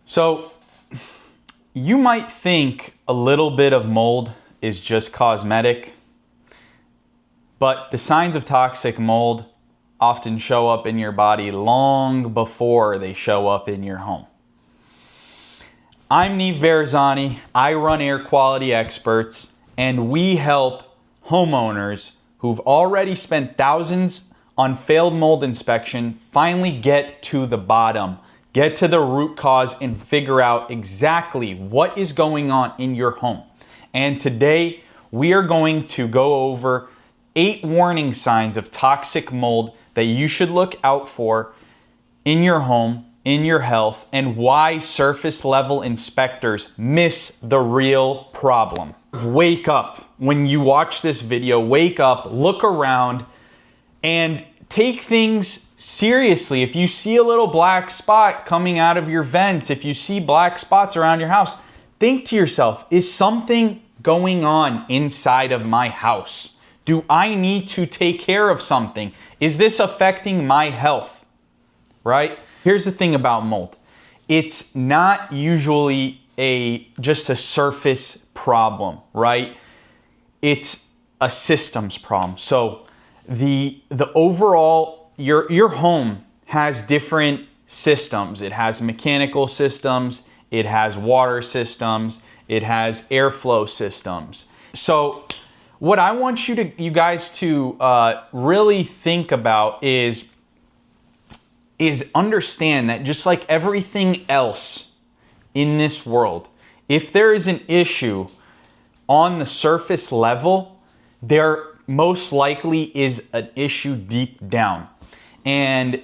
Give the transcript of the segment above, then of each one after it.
So you might think a little bit of mold is just cosmetic, but the signs of toxic mold often show up in your body long before they show up in your home. I'm Neve Barzani. I run Air Quality Experts, and we help homeowners who've already spent thousands on failed mold inspection finally get to the bottom, get to the root cause, and figure out exactly what is going on in your home. And today we are going to go over 8 warning signs of toxic mold that you should look out for in your home, in your health, and why surface level inspectors miss the real problem. Wake up. When you watch this video, wake up, look around, and take things seriously. If you see a little black spot coming out of your vents, if you see black spots around your house, think to yourself, is something going on inside of my house? Do I need to take care of something? Is this affecting my health? Right? Here's the thing about mold. It's not usually just a surface problem, right? It's a systems problem. So the overall, your home has different systems. It has mechanical systems, it has water systems, it has airflow systems. So what I want you guys to really think about is understand that just like everything else in this world, if there is an issue on the surface level, there most likely is an issue deep down. And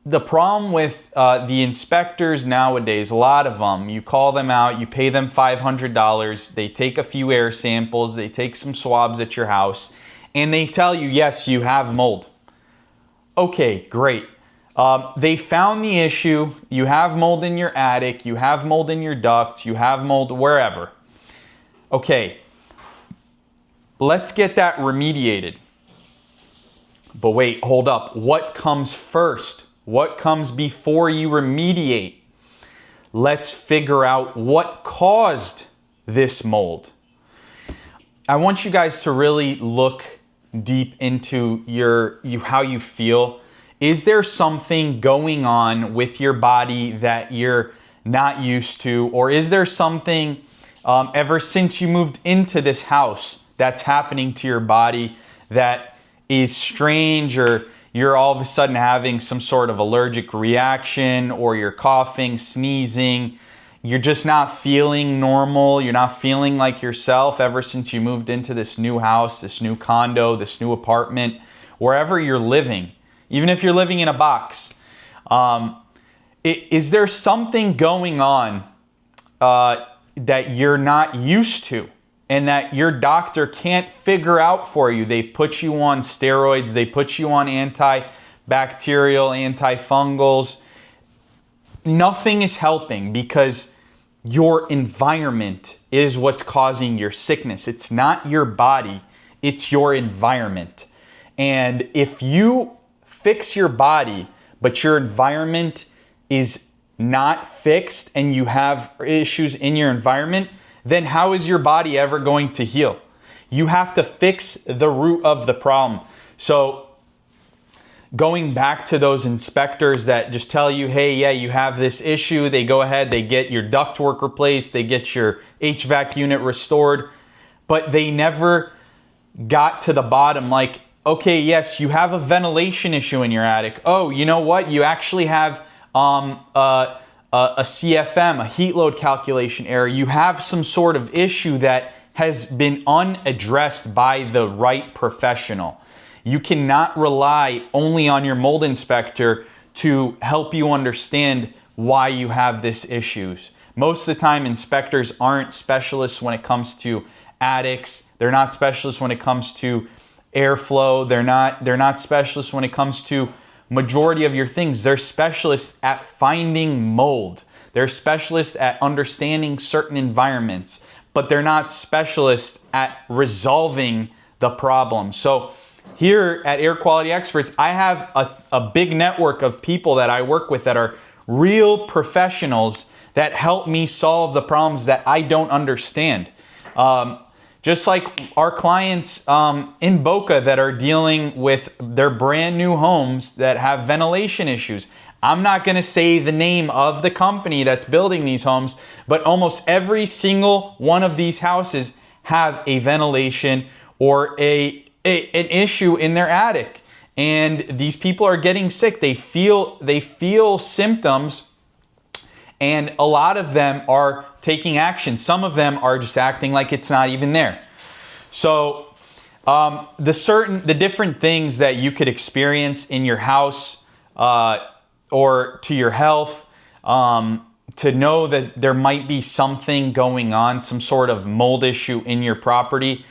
the problem with the inspectors nowadays, a lot of them, you call them out, you pay them $500, they take a few air samples, they take some swabs at your house, and they tell you, yes, you have mold. Okay, great. They found the issue, you have mold in your attic, you have mold in your ducts, you have mold wherever. Okay, let's get that remediated. But wait, hold up. What comes first? What comes before you remediate? Let's figure out what caused this mold. I want you guys to really look deep into how you feel. Is there something going on with your body that you're not used to? Or is there something ever since you moved into this house that's happening to your body that is strange, or you're all of a sudden having some sort of allergic reaction, or you're coughing, sneezing, you're just not feeling normal, you're not feeling like yourself ever since you moved into this new house, this new condo, this new apartment, wherever you're living, even if you're living in a box. Is there something going on that you're not used to and that your doctor can't figure out for you? They've put you on steroids, they put you on antibacterial, antifungals. Nothing is helping because your environment is what's causing your sickness. It's not your body, it's your environment. And if you fix your body, but your environment is not fixed and you have issues in your environment, then how is your body ever going to heal? You have to fix the root of the problem. So going back to those inspectors that just tell you, hey, yeah, you have this issue, they go ahead, they get your ductwork replaced, they get your HVAC unit restored, but they never got to the bottom. Like, okay, yes, you have a ventilation issue in your attic. Oh, you know what? You actually have a CFM, a heat load calculation error. You have some sort of issue that has been unaddressed by the right professional. You cannot rely only on your mold inspector to help you understand why you have this issues. Most of the time, inspectors aren't specialists when it comes to attics. They're not specialists when it comes to airflow. They're not specialists when it comes to majority of your things. They're specialists at finding mold. They're specialists at understanding certain environments, but they're not specialists at resolving the problem. So here at Air Quality Experts, I have a big network of people that I work with that are real professionals that help me solve the problems that I don't understand. Just like our clients in Boca that are dealing with their brand new homes that have ventilation issues. I'm not going to say the name of the company that's building these homes, but almost every single one of these houses have a ventilation or an issue in their attic. And these people are getting sick. They feel symptoms, and a lot of them are taking action. Some of them are just acting like it's not even there. So the different things that you could experience in your house or to your health, to know that there might be something going on, some sort of mold issue in your property.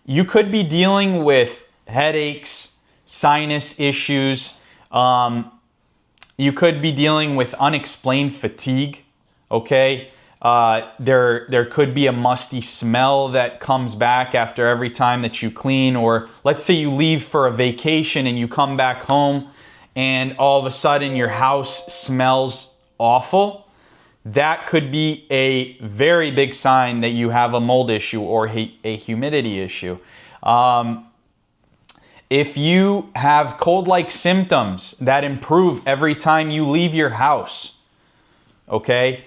You could be dealing with headaches, sinus issues. You could be dealing with unexplained fatigue, okay? There could be a musty smell that comes back after every time that you clean, or let's say you leave for a vacation and you come back home and all of a sudden your house smells awful. That could be a very big sign that you have a mold issue or a humidity issue. If you have cold-like symptoms that improve every time you leave your house, okay?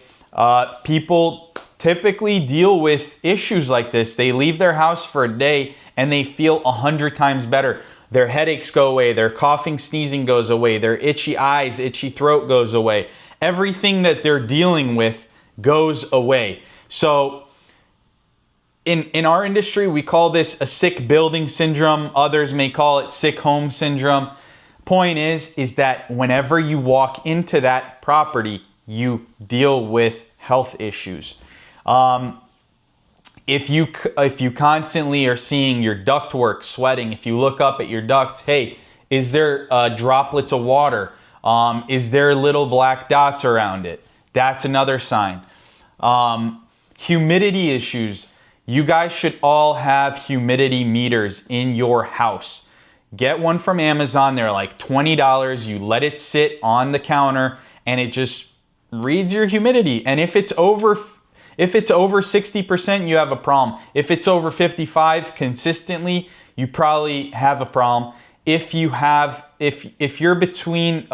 People typically deal with issues like this. They leave their house for a day and they feel 100 times better. Their headaches go away, their coughing, sneezing goes away, their itchy eyes, itchy throat goes away. Everything that they're dealing with goes away. So in our industry, we call this a sick building syndrome. Others may call it sick home syndrome. Point is that whenever you walk into that property, you deal with health issues. If you constantly are seeing your ductwork sweating, if you look up at your ducts, hey, is there droplets of water? Is there little black dots around it? That's another sign. Humidity issues. You guys should all have humidity meters in your house. Get one from Amazon. They're like $20. You let it sit on the counter and it just reads your humidity. And if it's over 60%, you have a problem. If it's over 55 consistently, you probably have a problem. If you're between,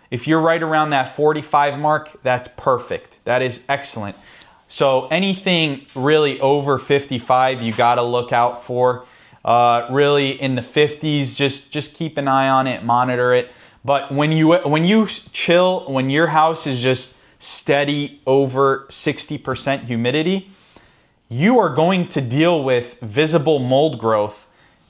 if you're right around that 45 mark, that's perfect. That is excellent. So anything really over 55, you got to look out for. Really in the 50s, just keep an eye on it, monitor it. But when you chill, when your house is just steady over 60% humidity, you are going to deal with visible mold growth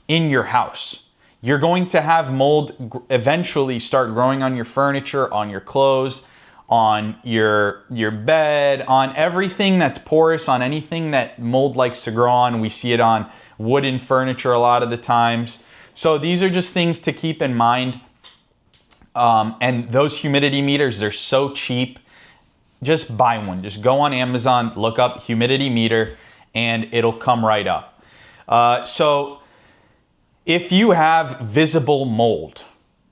in your house. You're going to have mold eventually start growing on your furniture, on your clothes, on your bed, on everything that's porous, on anything that mold likes to grow on. We see it on wooden furniture a lot of the times. So these are just things to keep in mind. And those humidity meters, they're so cheap. Just buy one. Just go on Amazon, look up humidity meter, and it'll come right up. So if you have visible mold,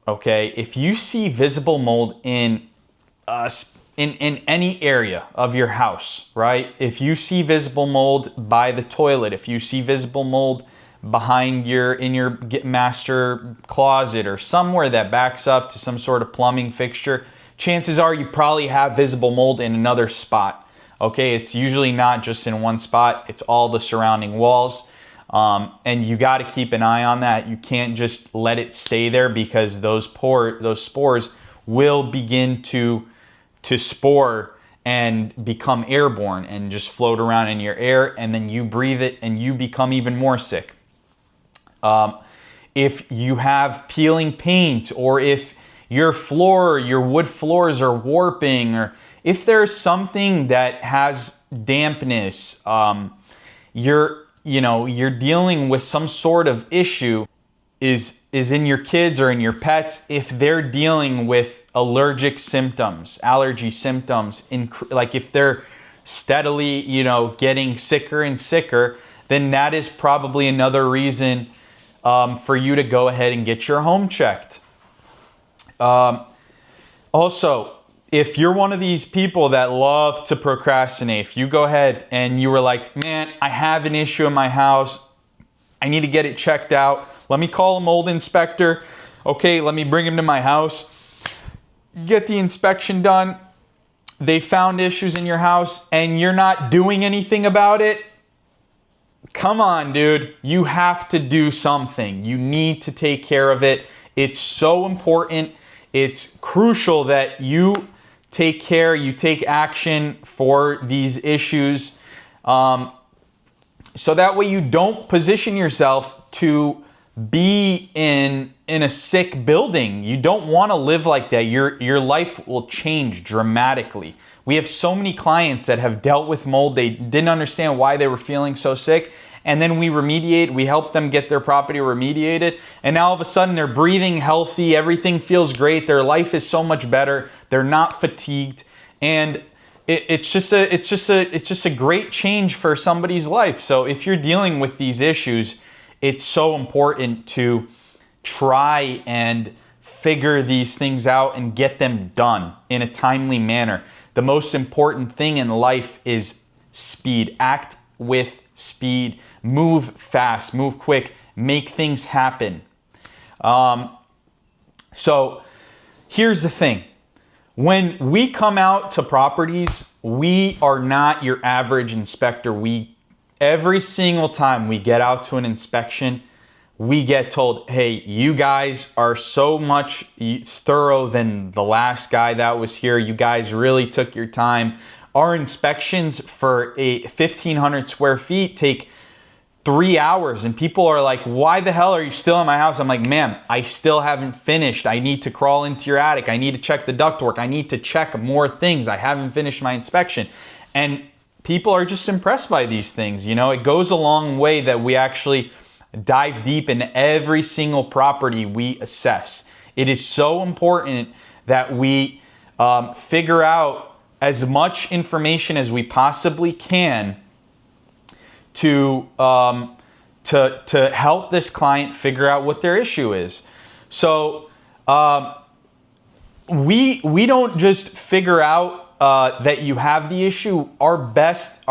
okay, if you see visible mold in any area of your house, right? If you see visible mold by the toilet, if you see visible mold behind in your master closet or somewhere that backs up to some sort of plumbing fixture, chances are you probably have visible mold in another spot. Okay, it's usually not just in one spot, it's all the surrounding walls. And you got to keep an eye on that. You can't just let it stay there, because those spores will begin to spore and become airborne and just float around in your air, and then you breathe it and you become even more sick. If you have peeling paint, or if your wood floors are warping, or if there's something that has dampness, you're dealing with some sort of issue, is in your kids or in your pets, if they're dealing with allergic symptoms, allergy symptoms, like if they're steadily, getting sicker and sicker, then that is probably another reason for you to go ahead and get your home checked. Also, if you're one of these people that love to procrastinate, if you go ahead and you were like, man, I have an issue in my house, I need to get it checked out. Let me call a mold inspector. Okay, let me bring him to my house. Get the inspection done. They found issues in your house and you're not doing anything about it. Come on, dude. You have to do something. You need to take care of it. It's so important. It's crucial that you take care, you take action for these issues. So that way you don't position yourself to be in a sick building. You don't want to live like that. Your life will change dramatically. We have so many clients that have dealt with mold. They didn't understand why they were feeling so sick. And then we remediate, we help them get their property remediated. And now all of a sudden they're breathing healthy. Everything feels great. Their life is so much better. They're not fatigued. And it's just a great change for somebody's life. So if you're dealing with these issues, it's so important to try and figure these things out and get them done in a timely manner. The most important thing in life is speed. Act with speed. Move fast, move quick, make things happen. So here's the thing. When we come out to properties, we are not your average inspector. Every single time we get out to an inspection, we get told, hey, you guys are so much thorough than the last guy that was here. You guys really took your time. Our inspections for a 1,500 square feet take 3 hours, and people are like, why the hell are you still in my house? I'm like, ma'am, I still haven't finished. I need to crawl into your attic. I need to check the ductwork. I need to check more things. I haven't finished my inspection. And people are just impressed by these things. You know, it goes a long way that we actually dive deep in every single property we assess. It is so important that we figure out as much information as we possibly can to help this client figure out what their issue is. So we don't just figure out that you have the issue. Our best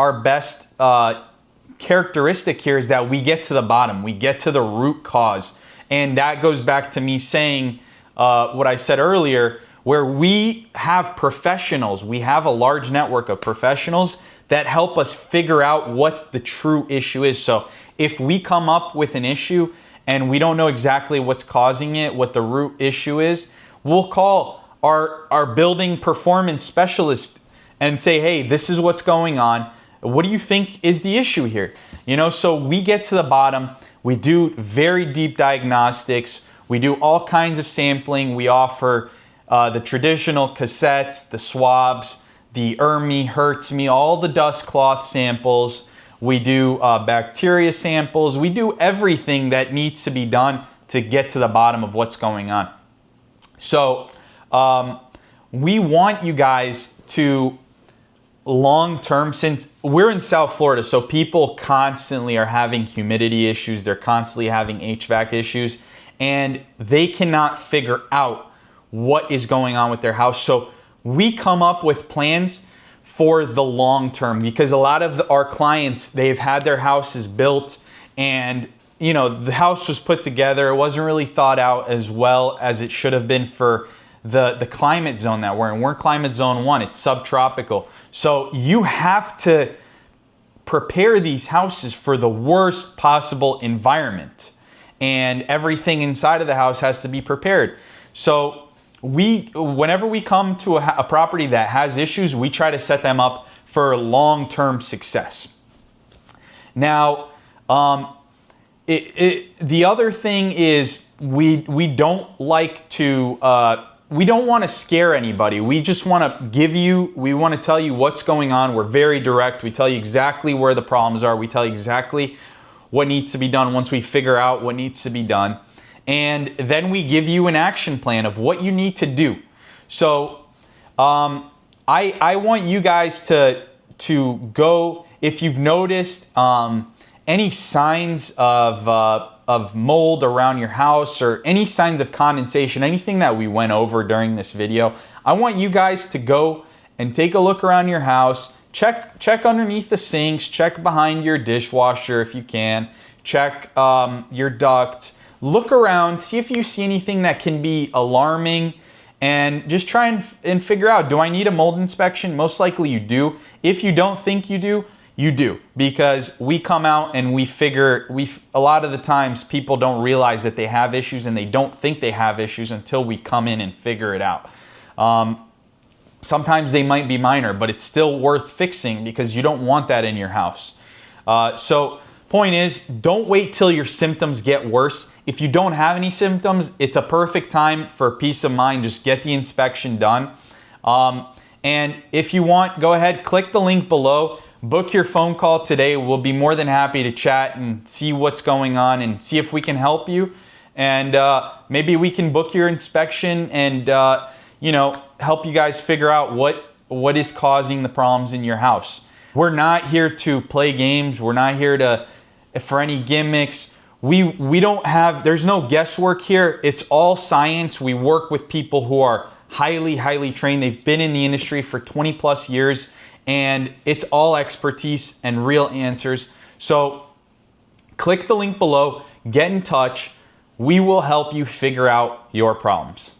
characteristic here is that we get to the bottom. We get to the root cause, and that goes back to me saying what I said earlier, where we have professionals. We have a large network of professionals that help us figure out what the true issue is. So if we come up with an issue and we don't know exactly what's causing it, what the root issue is, we'll call our building performance specialist and say, hey, this is what's going on. What do you think is the issue here? You know, so we get to the bottom. We do very deep diagnostics. We do all kinds of sampling. We offer the traditional cassettes, the swabs, the hurts me, all the dust cloth samples. We do bacteria samples. We do everything that needs to be done to get to the bottom of what's going on. So we want you guys to long-term, since we're in South Florida, so people constantly are having humidity issues. They're constantly having HVAC issues, and they cannot figure out what is going on with their house. So we come up with plans for the long term, because a lot of our clients, they've had their houses built and, you know, the house was put together. It wasn't really thought out as well as it should have been for the climate zone that we're in. We're in climate zone 1. It's subtropical. So you have to prepare these houses for the worst possible environment, and everything inside of the house has to be prepared. So whenever we come to a property that has issues, we try to set them up for long-term success. Now, the other thing is we don't like to, we don't want to scare anybody. We just want to we want to tell you what's going on. We're very direct. We tell you exactly where the problems are. We tell you exactly what needs to be done once we figure out what needs to be done. And then we give you an action plan of what you need to do. So I want you guys to go, if you've noticed any signs of mold around your house or any signs of condensation, anything that we went over during this video, I want you guys to go and take a look around your house. Check underneath the sinks, check behind your dishwasher if you can, check your duct, look around, see if you see anything that can be alarming, and just try and figure out, do I need a mold inspection? Most likely you do. If you don't think you do, you do, because we come out and a lot of the times people don't realize that they have issues, and they don't think they have issues until we come in and figure it out. Sometimes they might be minor, but it's still worth fixing because you don't want that in your house. So point is, don't wait till your symptoms get worse. If you don't have any symptoms, it's a perfect time for peace of mind. Just get the inspection done. And if you want, go ahead, click the link below. Book your phone call today. We'll be more than happy to chat and see what's going on and see if we can help you. And maybe we can book your inspection and help you guys figure out what is causing the problems in your house. We're not here to play games. We're not here for any gimmicks. We don't have, there's no guesswork here. It's all science. We work with people who are highly trained. They've been in the industry for 20 plus years. And it's all expertise and real answers. So click the link below, get in touch. We will help you figure out your problems.